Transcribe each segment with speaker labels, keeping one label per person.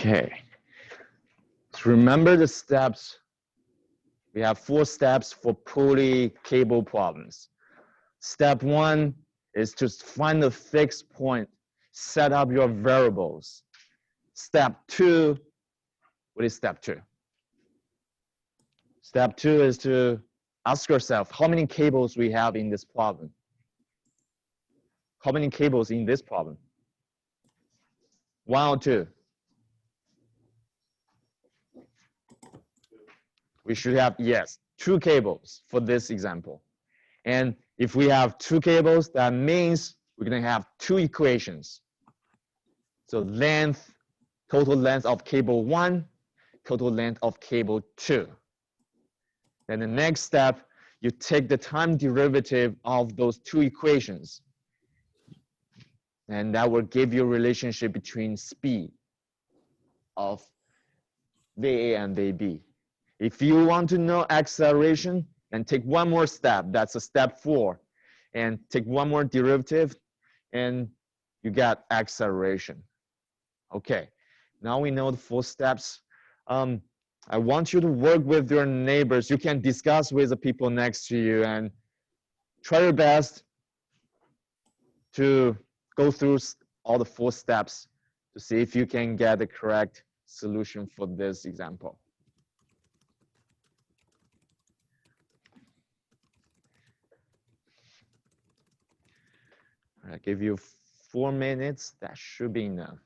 Speaker 1: Okay. So remember the steps. We have 4 steps for pulley cable problems. Step 1 is to find the fixed point, set up your variables. Step 2, what is step 2? Step 2 is to ask yourself how many cables we have in this problem. How many cables in this problem? 1 or 2? We should have, yes, 2 cables for this example. And if we have 2 cables, that means we're going to have 2 equations. So length, total length of cable 1, total length of cable 2. Then the next step, you take the time derivative of those 2 equations. And that will give you a relationship between speed of VA and VB. If you want to know acceleration, then take one more step. That's a step 4. And take one more derivative, and you get acceleration. Okay, now we know the 4 steps. I want you to work with your neighbors. You can discuss with the people next to you and try your best to go through all the 4 steps to see if you can get the correct solution for this example. I give you 4 minutes. That should be enough.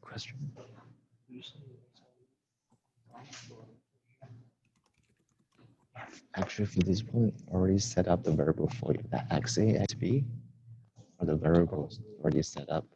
Speaker 1: Question? Actually, for this point, I already set up the variable for you. That XA, XB are the variables already set up.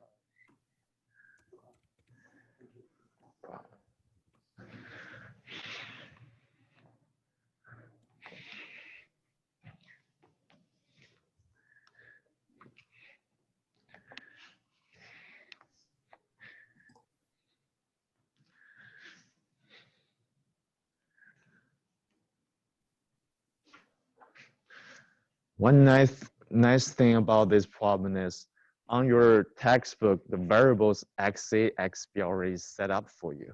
Speaker 1: One nice thing about this problem is on your textbook, the variables XA, XB are already set up for you.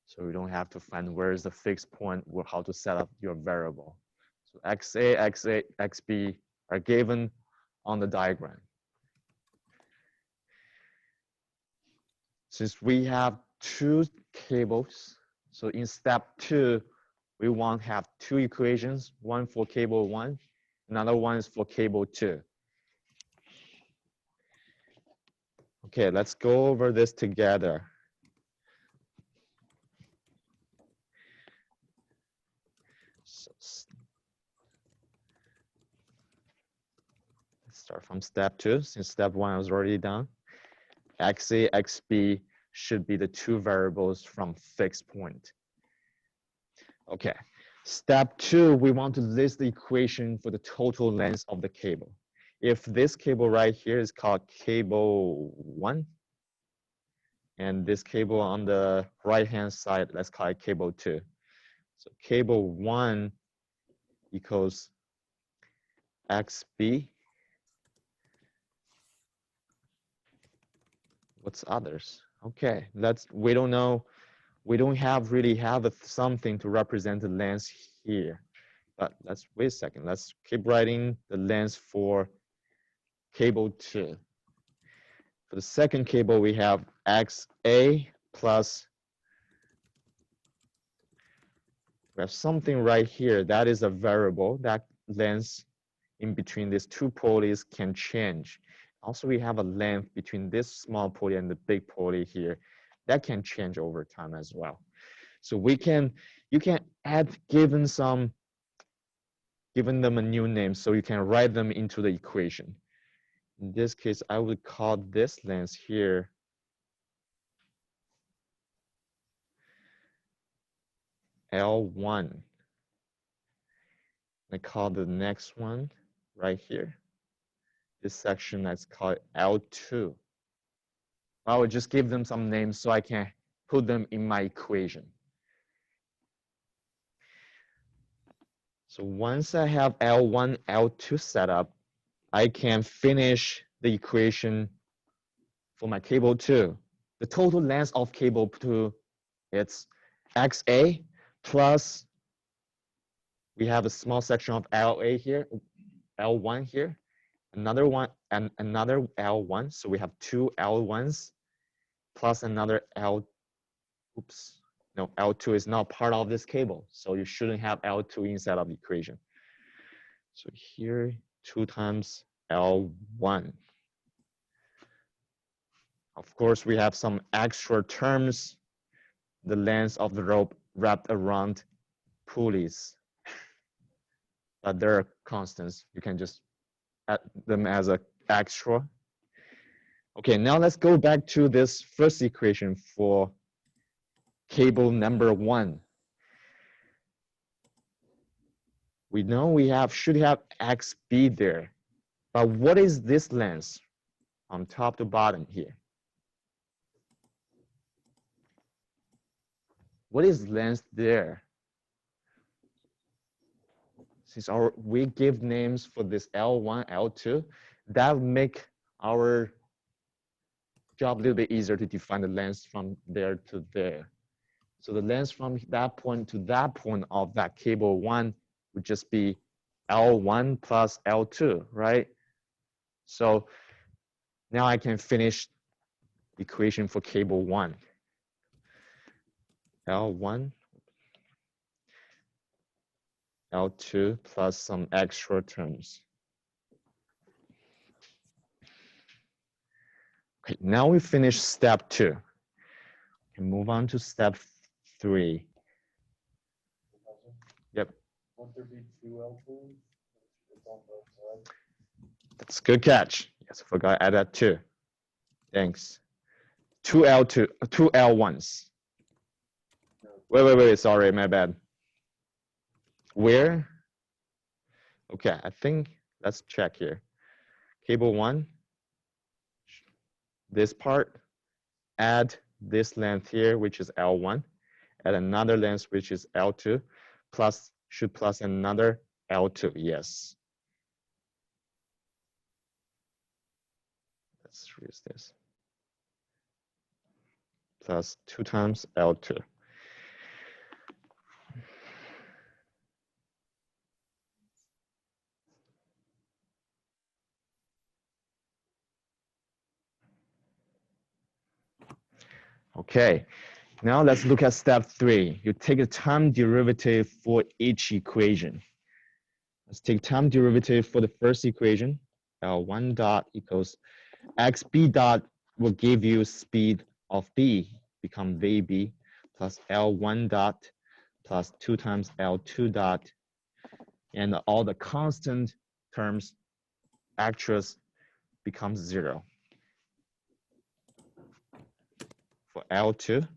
Speaker 1: So you don't have to find where is the fixed point or how to set up your variable. So XA, XA, XB are given on the diagram. Since we have two cables, so in step 2, we want to have two equations, one for cable 1, another one is for cable 2. Okay, let's go over this together. So, let's start from step 2, since step 1 was already done. XA, XB should be the two variables from fixed point. Okay, step 2, we want to list the equation for the total length of the cable. If this cable right here is called cable 1, and this cable on the right-hand side, let's call it cable 2. So cable 1 equals XB. What's others? Okay, we don't know. We don't really have something to represent the length here. But let's wait a second. Let's keep writing the length for cable 2. For the second cable, we have XA plus, we have something right here. That is a variable. That length in between these two pulleys can change. Also, we have a length between this small pulley and the big pulley here. That can change over time as well. So you can given them a new name, so you can write them into the equation. In this case, I would call this length here L1. I call the next one right here. This section, let's call it L2. I will just give them some names so I can put them in my equation. So once I have L1, L2 set up, I can finish the equation for my cable 2. The total length of cable 2, it's XA plus, we have a small section of LA here, L1 here, another one, and another L1. So we have two L1s plus another L2 is not part of this cable. So you shouldn't have L2 inside of the equation. So here, 2 times L1. Of course, we have some extra terms, the length of the rope wrapped around pulleys. But there are constants. You can just add them as an extra. Okay, now let's go back to this first equation for cable number 1. We know we should have XB there. But what is this length from top to bottom here? What is length there? Since we give names for this L1, L2, that will make our job a little bit easier to define the length from there to there. So the length from that point to that point of that cable 1 would just be L1 plus L2, right? So now I can finish the equation for cable 1. L1, L2 plus some extra terms. Okay, now we finish step 2. We can move on to step 3. Yep.
Speaker 2: Won't there be two L2s? It's on both sides.
Speaker 1: That's a good catch. Yes, I forgot to add that too. Thanks. Two L1s. Wait, sorry, my bad. Where? Okay, I think, let's check here. Cable 1, this part, add this length here, which is L1, add another length, which is L2, plus another L2, yes. let's use this, plus 2 times L2. Okay, now let's look at step 3. You take a time derivative for each equation. Let's take time derivative for the first equation. L1 dot equals xb dot will give you speed of b, become vb, plus L1 dot plus 2 times L2 dot, and all the constant terms, actuals, becomes 0. For L2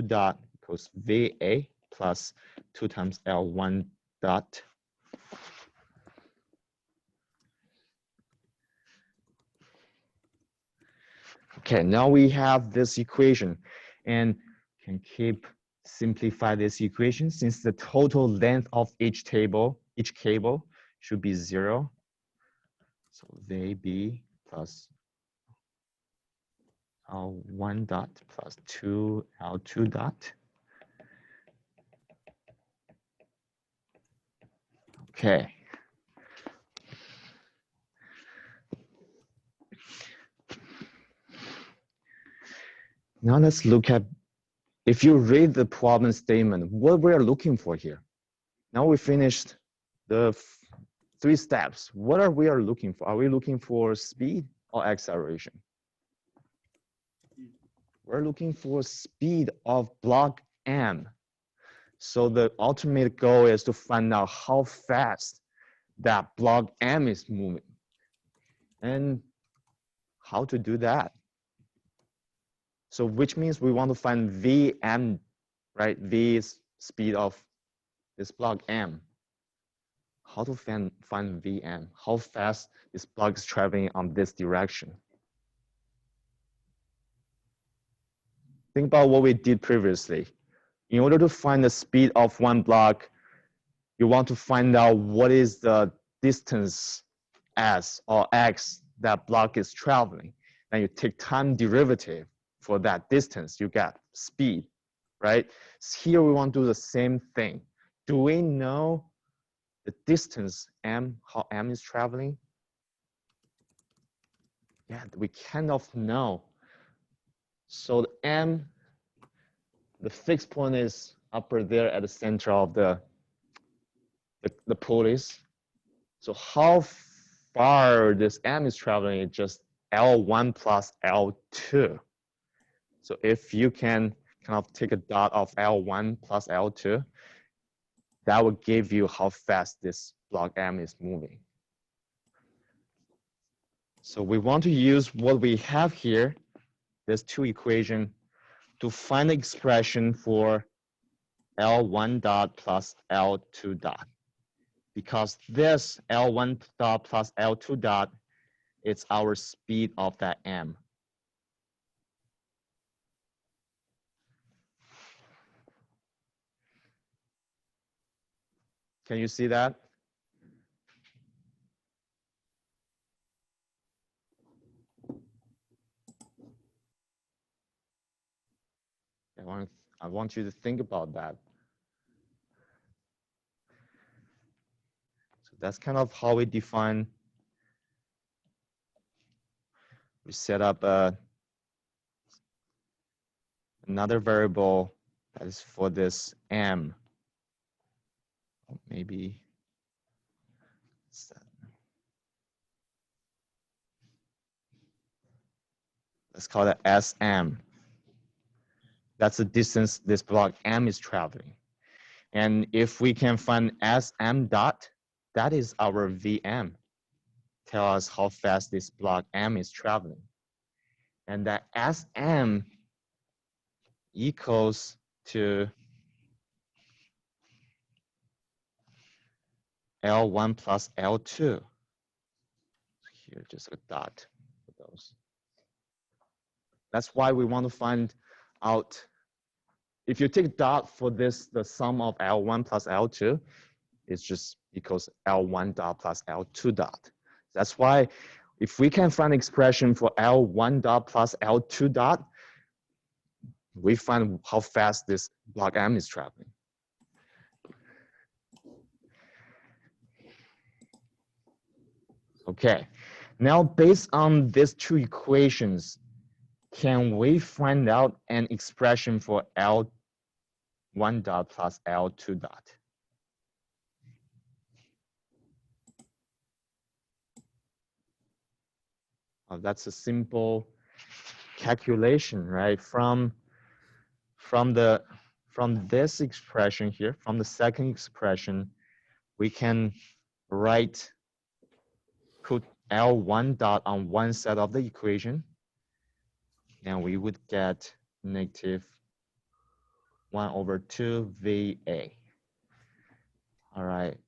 Speaker 1: dot equals VA plus 2 times L1 dot. Okay, now we have this equation, and can keep simplify this equation since the total length of each cable should be 0. So VB plus L1 dot plus 2 L2 dot. Okay. Now let's look at, if you read the problem statement, what we are looking for here. Now we finished the 3 steps. What are we looking for? Are we looking for speed or acceleration? We're looking for speed of block M. So the ultimate goal is to find out how fast that block M is moving. And how to do that? So which means we want to find Vm, right? V is speed of this block M. How to find Vm? How fast this block is traveling on this direction? Think about what we did previously. In order to find the speed of one block, you want to find out what is the distance s or x that block is traveling. Then you take time derivative for that distance, you get speed, right? So here we want to do the same thing. Do we know the distance m, how m is traveling? Yeah, we kind of know. So the m, the fixed point is upper there at the center of the pulleys. So how far this m is traveling is just L1 plus L2. So if you can kind of take a dot of L1 plus L2, that will give you how fast this block M is moving. So we want to use what we have here, this 2 equation, to find the expression for L1 dot plus L2 dot. Because this L1 dot plus L2 dot, it's our speed of that M. Can you see that? I want you to think about that. So that's kind of how we define, we set up another variable that is for this M. Maybe let's call it SM. That's the distance this block M is traveling. And if we can find SM dot, that is our VM. Tell us how fast this block M is traveling. And that SM equals to L1 plus L2. Here, just a dot for those. That's why we want to find out, if you take dot for this, the sum of L1 plus L2, it's just equals L1 dot plus L2 dot. That's why if we can find expression for L1 dot plus L2 dot, we find how fast this block M is traveling. Okay, now based on these two equations, can we find out an expression for L1 dot plus L2 dot? That's a simple calculation, right? From this expression here, from the second expression, we can put L1 dot on one side of the equation, and we would get negative 1/2 VA. All right.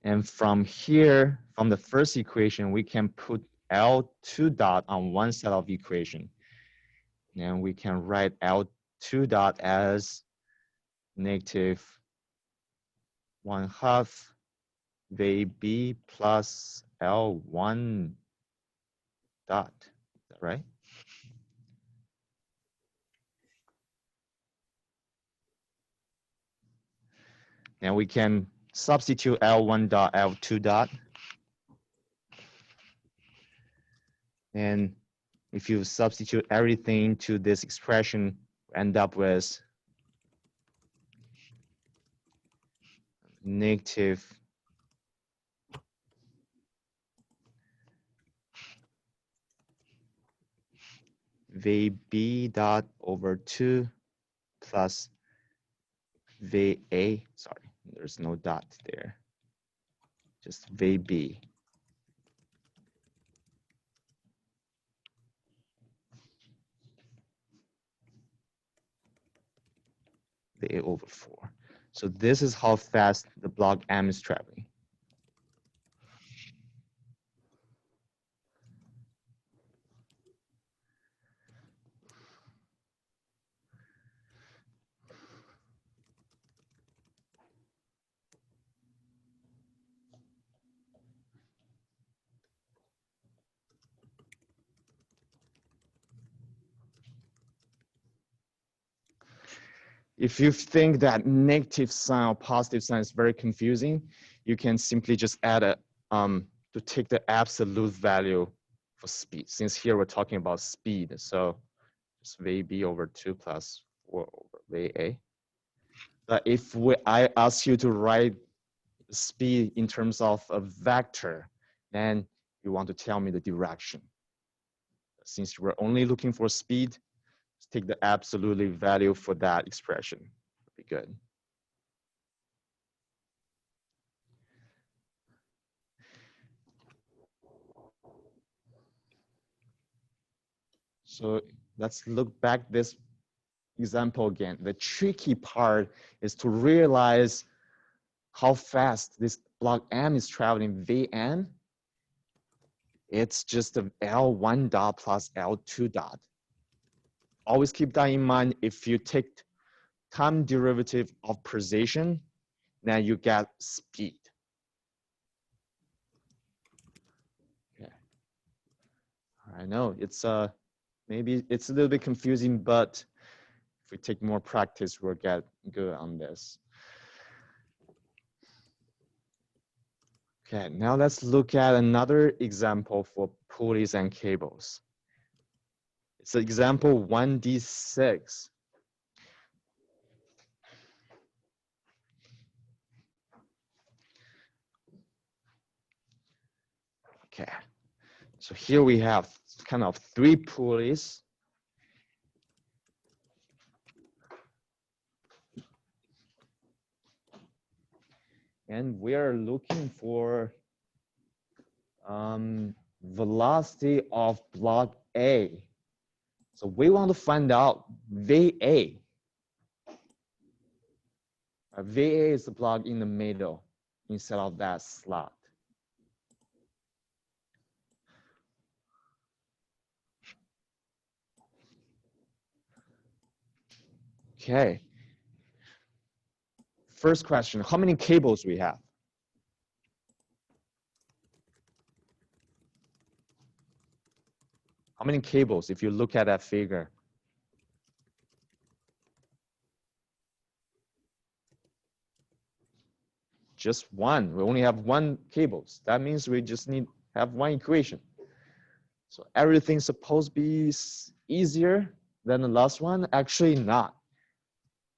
Speaker 1: And from here, from the first equation, we can put L2 dot on one side of the equation. And we can write L2 dot as negative 1/2 VB plus L1 dot. Is that right? And we can substitute L1 dot, L2 dot. And if you substitute everything to this expression, end up with negative VB dot over 2 plus VA, sorry, there's no dot there, just VB. VA over 4. So this is how fast the block M is traveling. If you think that negative sign or positive sign is very confusing, you can simply just add a, to take the absolute value for speed. Since here we're talking about speed, so just VB over 2 plus 4 over VA. But if I ask you to write speed in terms of a vector, then you want to tell me the direction. Since we're only looking for speed, take the absolute value for that expression. Would be good. So let's look back this example again. The tricky part is to realize how fast this block M is traveling Vn. It's just a L1 dot plus L2 dot. Always keep that in mind. If you take time derivative of position, then you get speed. Okay. I know it's maybe it's a little bit confusing, but if we take more practice, we'll get good on this. Okay, now let's look at another example for pulleys and cables. It's example 1D6. Okay, so here we have kind of 3 pulleys. And we are looking for velocity of block A. So we want to find out VA. VA is the block in the middle instead of that slot. Okay. First question, how many cables we have? How many cables if you look at that figure? Just one. We only have one cables. That means we just need have one equation. So everything's supposed to be easier than the last one. Actually not.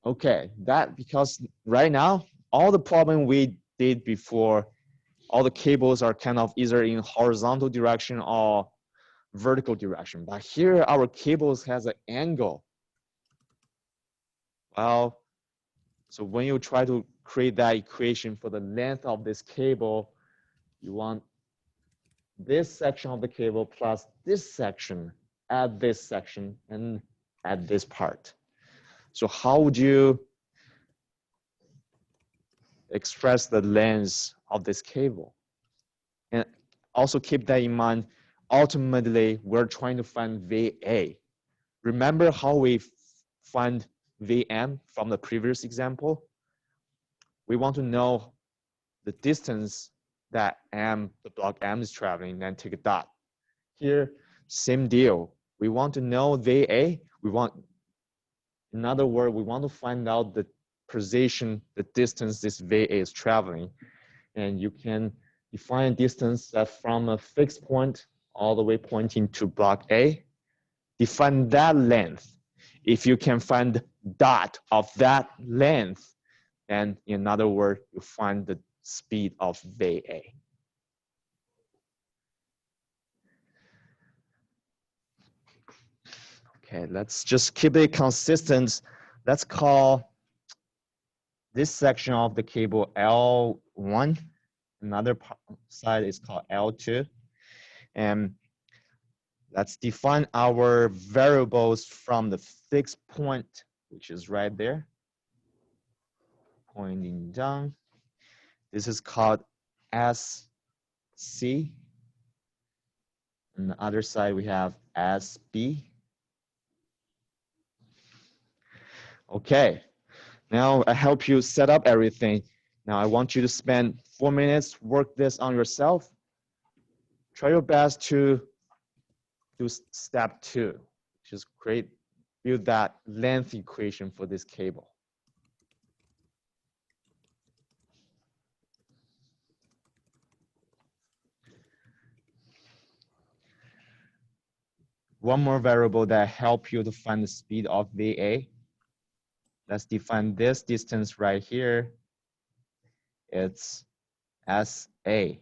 Speaker 1: Okay, that because right now, all the problem we did before, all the cables are kind of either in horizontal direction or vertical direction. But here our cables has an angle. Well, so when you try to create that equation for the length of this cable, you want this section of the cable plus this section at this section and at this part. So how would you express the length of this cable? And also keep that in mind, ultimately, we're trying to find VA. Remember how we find VM from the previous example? We want to know the distance that the block M is traveling, then take a dot. Here, same deal. We want to know VA. In other words, we want to find out the position, the distance this VA is traveling. And you can define a distance that from a fixed point all the way pointing to block A. Define that length. If you can find dot of that length, and in other words, you find the speed of VA. Okay, let's just keep it consistent. Let's call this section of the cable L1. Another side is called L2. And let's define our variables from the fixed point, which is right there, pointing down. This is called SC. On the other side, we have SB. Okay, now I help you set up everything. Now I want you to spend 4 minutes, work this on yourself. Try your best to do step 2, which is build that length equation for this cable. One more variable that help you to find the speed of VA. Let's define this distance right here. It's SA.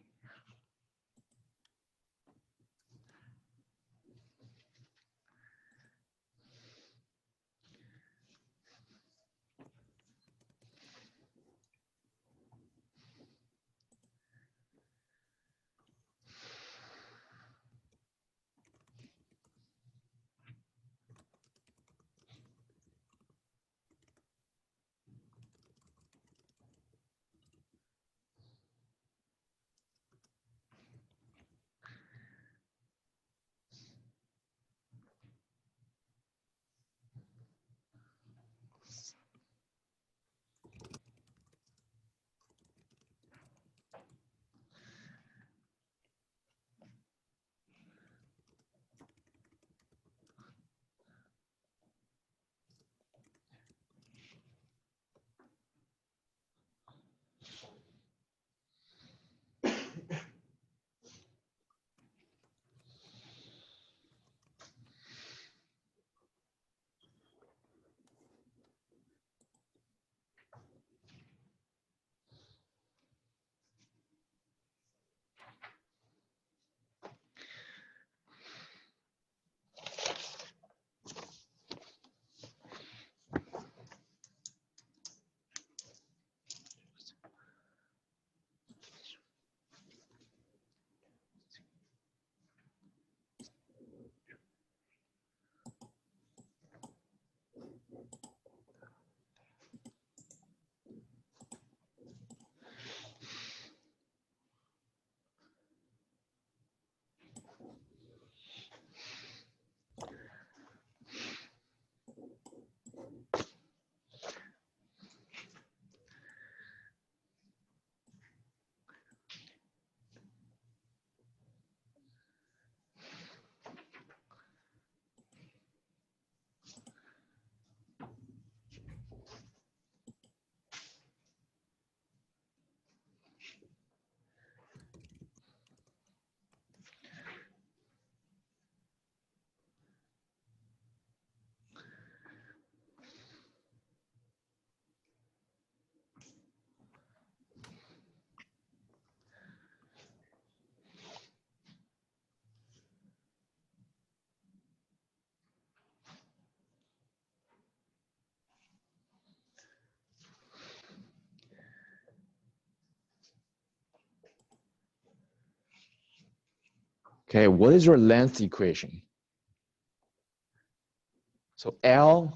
Speaker 1: Okay, what is your length equation? So L,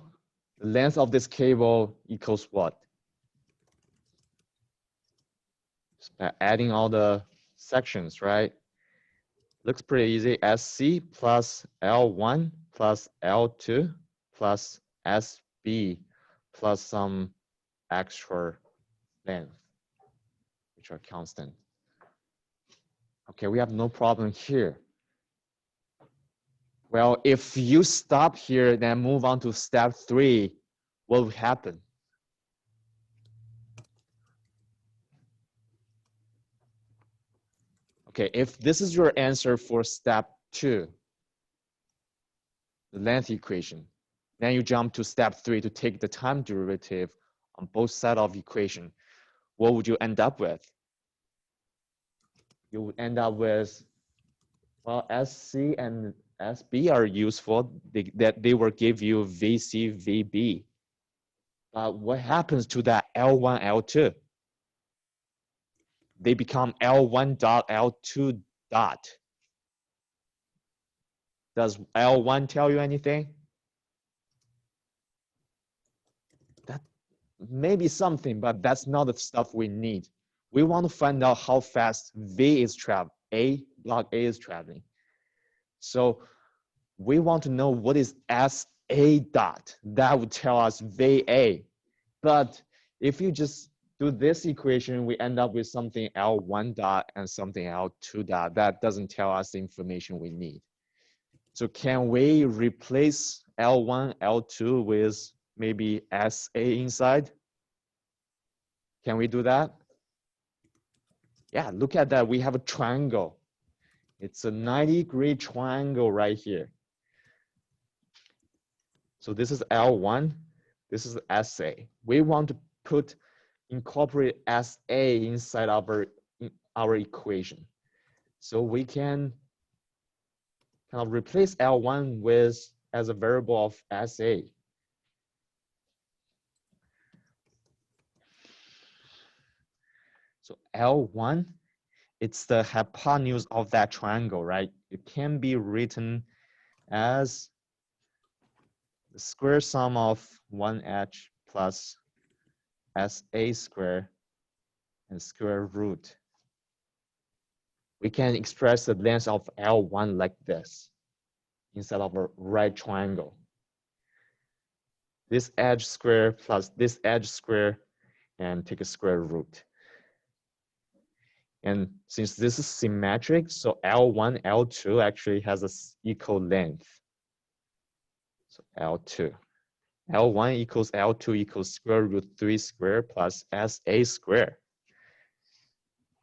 Speaker 1: the length of this cable equals what? Just by adding all the sections, right? Looks pretty easy. SC plus L1 plus L2 plus SB plus some extra length, which are constant. Okay, we have no problem here. Well, if you stop here, then move on to step 3, what will happen? Okay, if this is your answer for step 2, the length equation, then you jump to step 3 to take the time derivative on both sides of the equation. What would you end up with? You would end up with, well, SC and SB are useful, they will give you VC, VB. But what happens to that L1, L2? They become L1 dot, L2 dot. Does L1 tell you anything? That may be something, but that's not the stuff we need. We want to find out how fast V is traveling, block A is traveling. So we want to know what is SA dot. That would tell us VA. But if you just do this equation, we end up with something L1 dot and something L2 dot. That doesn't tell us the information we need. So can we replace L1, L2 with maybe SA inside? Can we do that? Yeah, look at that. We have a triangle. It's a 90-degree triangle right here. So this is L1. This is SA. We want to incorporate SA inside our equation. So we can kind of replace L1 as a variable of SA. So L1, it's the hypotenuse of that triangle, right? It can be written as the square sum of 1h plus SA square and square root. We can express the length of L1 like this instead of a right triangle. This edge square plus this edge square and take a square root. And since this is symmetric, so L1, L2 actually has an equal length. So L2. L1 equals L2 equals square root 3 squared plus SA squared.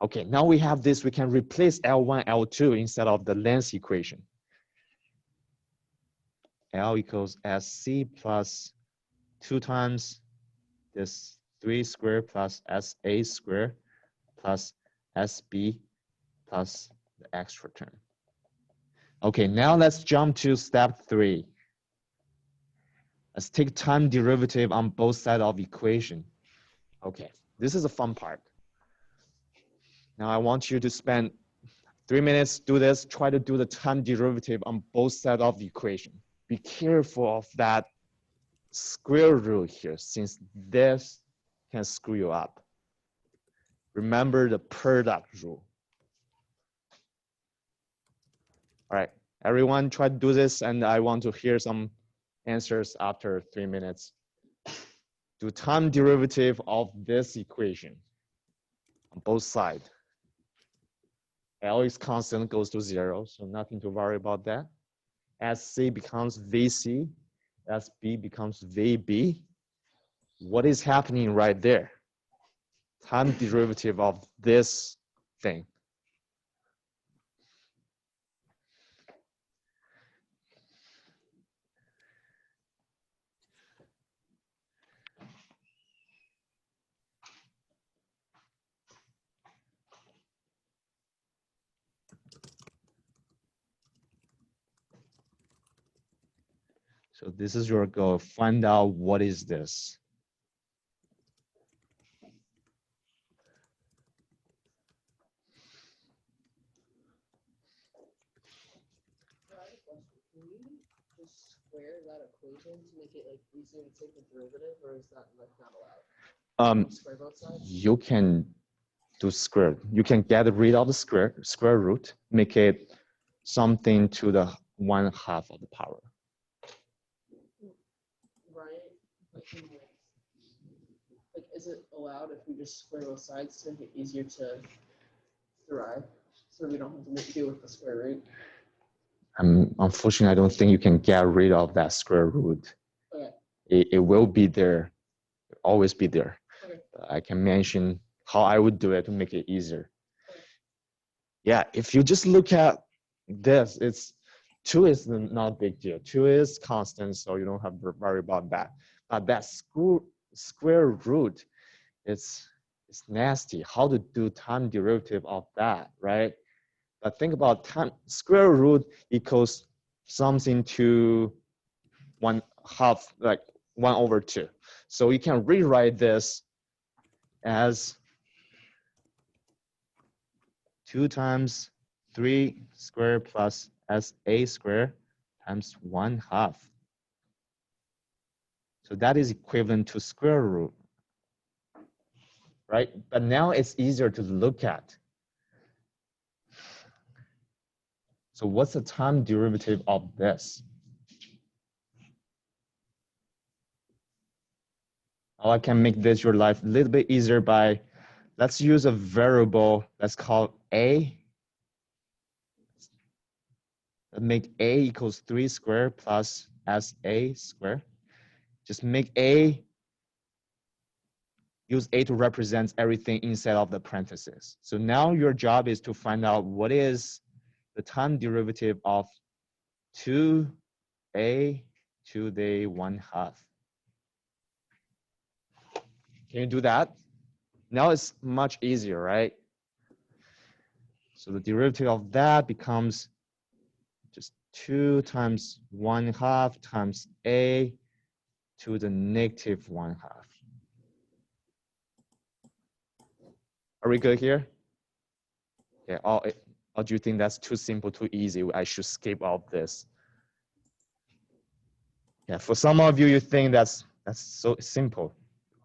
Speaker 1: Okay, now we have this, we can replace L1, L2 instead of the length equation. L equals SC plus 2 times this 3 squared plus SA squared plus SB plus the extra term. Okay, now let's jump to step 3. Let's take time derivative on both sides of the equation. Okay, this is a fun part. Now I want you to spend 3 minutes, do this, try to do the time derivative on both sides of the equation. Be careful of that square root here, since this can screw you up. Remember the product rule. All right, everyone try to do this, and I want to hear some answers after 3 minutes. Do time derivative of this equation on both sides. L is constant, goes to 0, so nothing to worry about that. SC becomes VC, SB becomes VB. What is happening right there? Time derivative of this thing. So this is your goal. Find out what is this.
Speaker 3: square that equation to make it like easier to take the derivative, or is that like not allowed? Square both sides?
Speaker 1: You can do square. You can get rid of the square root, make it something to the 1/2 of the power.
Speaker 3: Right. Like, is it allowed if we just square both sides to make it easier to derive, so we don't have to deal with the square root?
Speaker 1: Unfortunately, I don't think you can get rid of that square root.
Speaker 3: Okay.
Speaker 1: It will be there, always be there.
Speaker 3: Okay.
Speaker 1: I can mention how I would do it to make it easier.
Speaker 3: Okay.
Speaker 1: Yeah, if you just look at this, it's 2 is not a big deal. 2 is constant, so you don't have to worry about that. But that square root, it's nasty. How to do time derivative of that, right? But think about time square root equals something to 1/2, like 1/2. So you can rewrite this as 2 times 3 squared plus SA squared times 1/2. So that is equivalent to square root, right? But now it's easier to look at. So what's the time derivative of this? Well, I can make this your life a little bit easier by, let's use a variable, let's call A. Let's make A equals 3 squared plus SA squared. Just make A, use A to represent everything inside of the parentheses. So now your job is to find out what is the time derivative of 2A to the 1/2. Can you do that? Now it's much easier, right? So the derivative of that becomes just 2 times 1/2 times A to the negative 1/2. Are we good here? Yeah. Or do you think that's too simple, too easy? I should skip all this. Yeah. For some of you, you think that's so simple.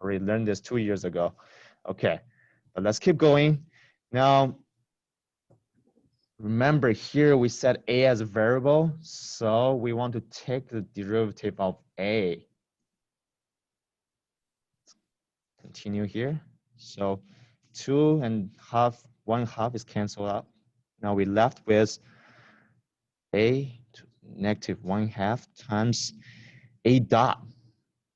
Speaker 1: Already learned this 2 years ago. Okay. But let's keep going. Now, remember here we set A as a variable, so we want to take the derivative of A. Continue here. So 2.5, 1/2 is canceled out. Now we're left with A to negative 1/2 times A dot.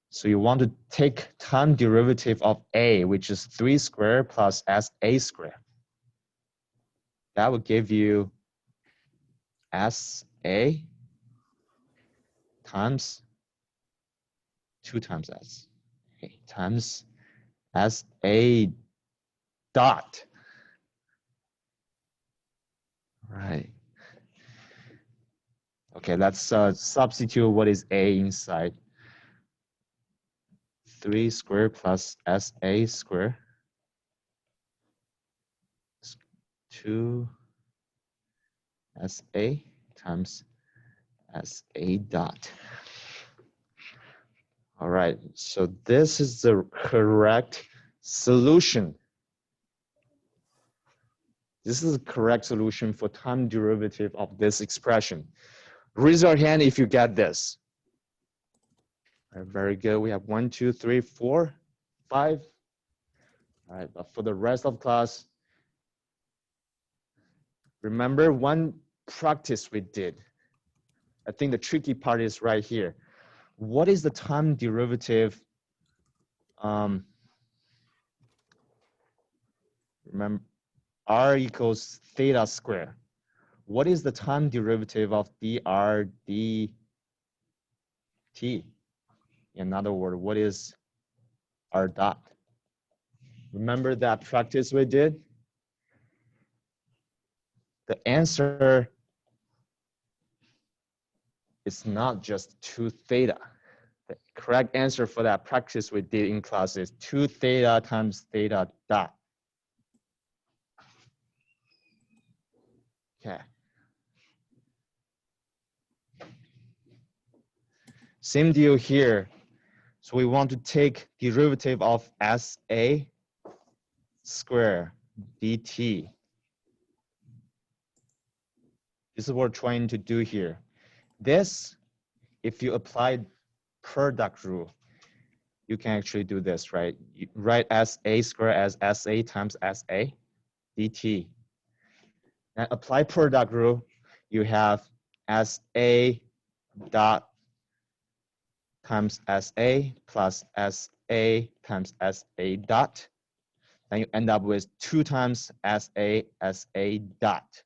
Speaker 1: So you want to take time derivative of A, which is 3 squared plus SA squared. That would give you SA times 2 times S, okay, times SA dot. Right. Okay, let's substitute what is A inside. 3 squared plus SA squared. 2 SA times SA dot. All right, so this is the correct solution. This is the correct solution for time derivative of this expression. Raise your hand if you get this. All right, very good. We have 1, 2, 3, 4, 5. All right, but for the rest of class, remember one practice we did. I think the tricky part is right here. What is the time derivative? Remember, r equals theta squared. What is the time derivative of dr dt? In other words, what is r dot? Remember that practice we did? The answer is not just 2 theta. The correct answer for that practice we did in class is 2 theta times theta dot. Okay. Same deal here. So we want to take derivative of SA square dt. This is what we're trying to do here. This, if you apply product rule, you can actually do this, right? You write SA square as SA times SA dt. And apply product rule, you have SA dot times SA plus SA times SA dot. Then you end up with 2 times SA dot.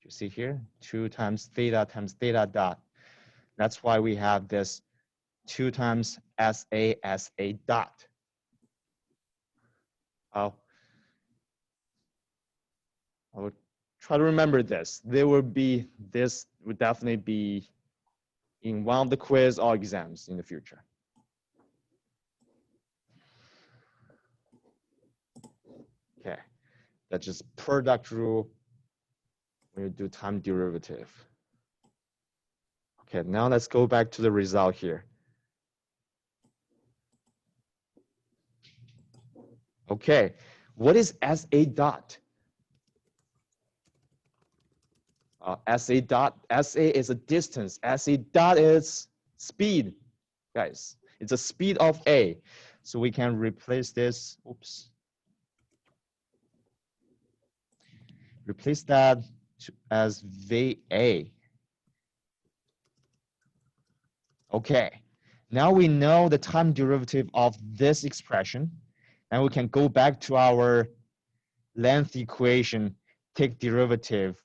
Speaker 1: You see here, 2 times theta dot. That's why we have this 2 times SA dot. I will try to remember this. This would definitely be in one of the quiz or exams in the future. Okay, that's just product rule when you do time derivative. Okay, now let's go back to the result here. Okay, what is SA dot? SA dot, SA is a distance. SA dot is speed, guys. It's a speed of A. So we can replace this, oops. Replace that as VA. Okay, now we know the time derivative of this expression, and we can go back to our length equation, take derivative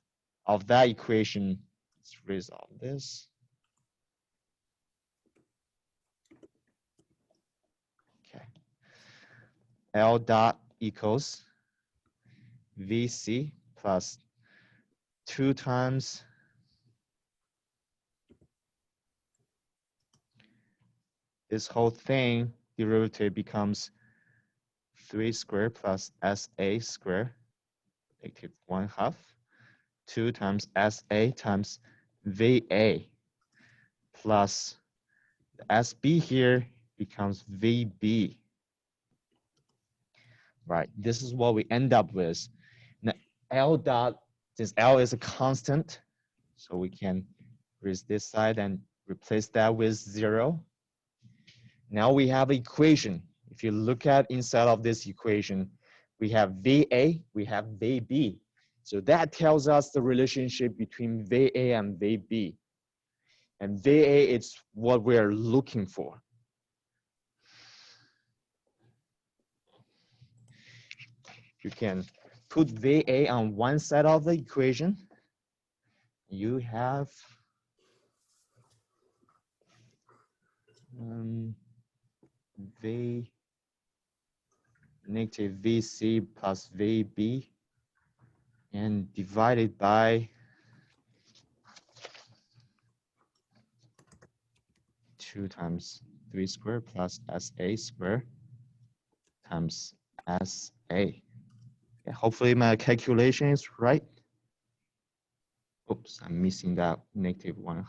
Speaker 1: of that equation. Let's resolve this. Okay, L dot equals VC plus 2 times this whole thing, derivative becomes 3 squared plus SA squared, negative 1/2, 2 times SA times VA plus the SB here becomes VB. Right, this is what we end up with. Now L dot, since L is a constant, so we can raise this side and replace that with 0. Now we have an equation. If you look at inside of this equation, we have VA, we have VB. So that tells us the relationship between VA and VB. And VA is what we're looking for. You can put VA on one side of the equation. You have V negative VC plus VB and divided by 2 times 3 squared plus SA squared times SA. Yeah, hopefully my calculation is right. Oops, I'm missing that negative 1/2.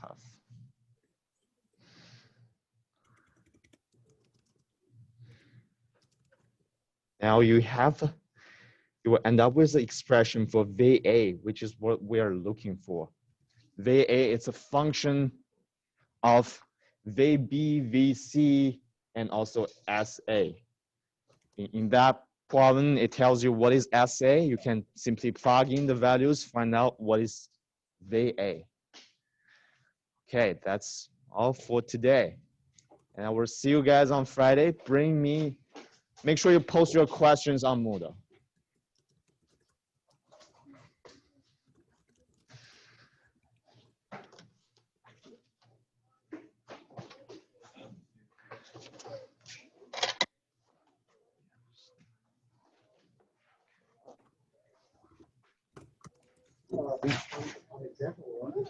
Speaker 1: Now you will end up with the expression for VA, which is what we are looking for. VA is a function of VB, VC, and also SA. In that problem, it tells you what is SA. You can simply plug in the values, find out what is VA. Okay, that's all for today. And I will see you guys on Friday. Make sure you post your questions on Moodle.
Speaker 2: On example one,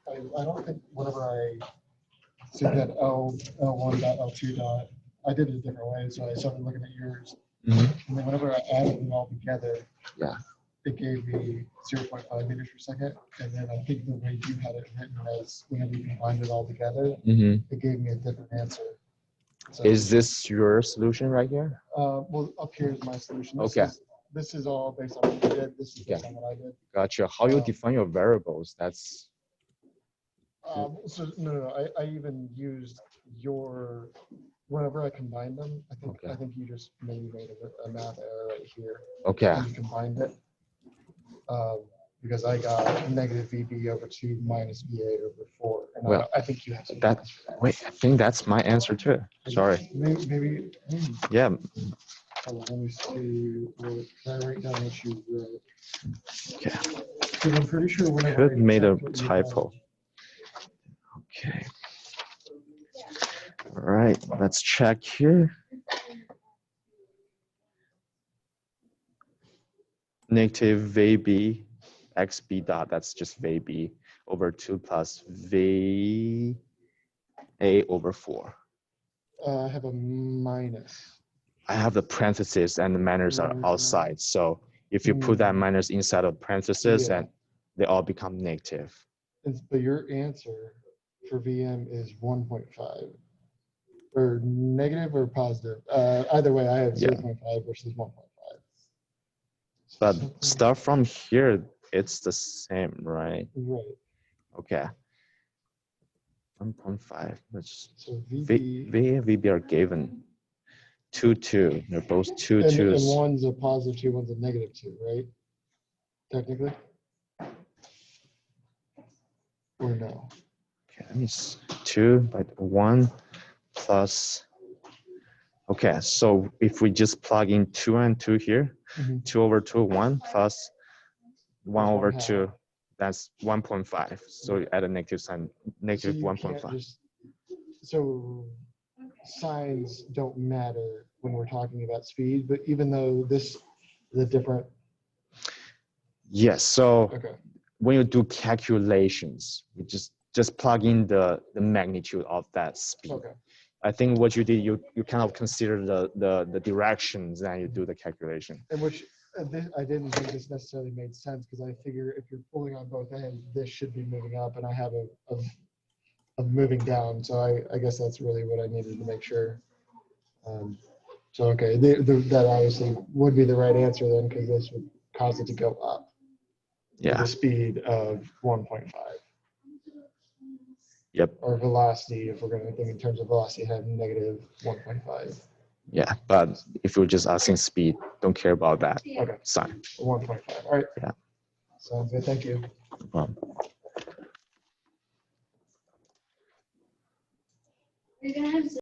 Speaker 2: I don't think whenever I said that L1 dot L2 dot, I did it a different way. So I started looking at yours. And then whenever I added them all together,
Speaker 1: Yeah.
Speaker 2: it gave me 0.5 meters per second. And then I think the way you had it written as whenever you combined it all together, it gave me a different answer. So,
Speaker 1: Is this your solution right here?
Speaker 2: well, up here is my solution.
Speaker 1: Okay.
Speaker 2: This is all based on what you did. This is based on what I did.
Speaker 1: Gotcha. How you define your variables? That's
Speaker 2: So no, I even used your, whenever I combined them, I think you just maybe made a math error right here.
Speaker 1: okay.
Speaker 2: And you combined it. Because I got negative VB over 2 minus VA over 4. And
Speaker 1: Well,
Speaker 2: I think you have some
Speaker 1: that wait, I think that's my answer too. Sorry.
Speaker 2: Maybe
Speaker 1: Yeah.
Speaker 2: hold on, let me see. Can I write down what you wrote?
Speaker 1: Okay.
Speaker 2: Because I'm pretty sure whenever
Speaker 1: Could
Speaker 2: I
Speaker 1: made a
Speaker 2: checked what you
Speaker 1: typo. Okay. All right. Let's check here. Negative VB XB dot. That's just VB over 2 plus VA over 4.
Speaker 2: I have a minus.
Speaker 1: I have the parentheses and the minus are outside. So if you put that minus inside of parentheses, and they all become negative.
Speaker 2: But your answer for VM is 1.5. Or negative or positive. Either way, I have 0.5 versus 1.5.
Speaker 1: But stuff from here, it's the same, right?
Speaker 2: Right.
Speaker 1: Okay. 1.5. Let's
Speaker 2: So
Speaker 1: V and VB are given 2, 2. They're both 2,
Speaker 2: and
Speaker 1: 2s.
Speaker 2: one's a positive 2, one's a negative 2, right? Technically? Or no?
Speaker 1: Okay, let me see. 2 by 1 plus. Okay, so if we just plug in 2 and 2 here, 2 over 2, 1 plus 1 over 2, that's 1.5. So you add a negative sign, negative 1.5.
Speaker 2: So signs don't matter when we're talking about speed, but even though this is a different.
Speaker 1: Yes, so
Speaker 2: Okay.
Speaker 1: when you do calculations, you just plug in the magnitude of that speed.
Speaker 2: Okay.
Speaker 1: I think what you did, you kind of consider the directions and you do the calculation.
Speaker 2: And which I didn't think this necessarily made sense because I figure if you're pulling on both ends, this should be moving up, and I have a moving down. So I guess that's really what I needed to make sure. So okay, that obviously would be the right answer then, because this would cause it to go up.
Speaker 1: Yeah.
Speaker 2: With a speed of 1.5.
Speaker 1: Yep.
Speaker 2: Or velocity, if we're going to think in terms of velocity, have negative 1.5.
Speaker 1: Yeah, but if you're just asking speed, don't care about that.
Speaker 2: Okay.
Speaker 1: Sign.
Speaker 2: 1.5. All right.
Speaker 1: Yeah.
Speaker 2: Sounds good. Thank you.
Speaker 1: No problem.
Speaker 4: You're gonna have